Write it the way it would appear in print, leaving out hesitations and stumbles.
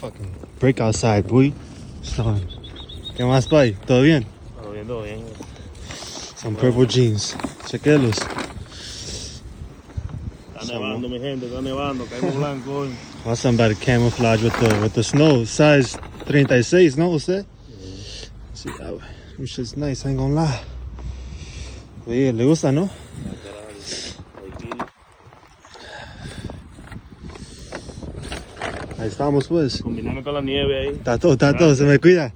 Fucking break outside, boy. Son. ¿Qué más, pai? ¿Todo bien? Todo bien, todo bien. Son purple jeans. Chequelos. Está nevando, mi gente, está nevando, caímos blanco hoy. Awesome by the camouflage with the snow. Size 36, ¿no? ¿Usted? Sí, which is nice, I ain't gonna lie. Oye, le gusta, ¿no? Ahí estamos, pues. Combinando con la nieve ahí. Está todo, se me cuida.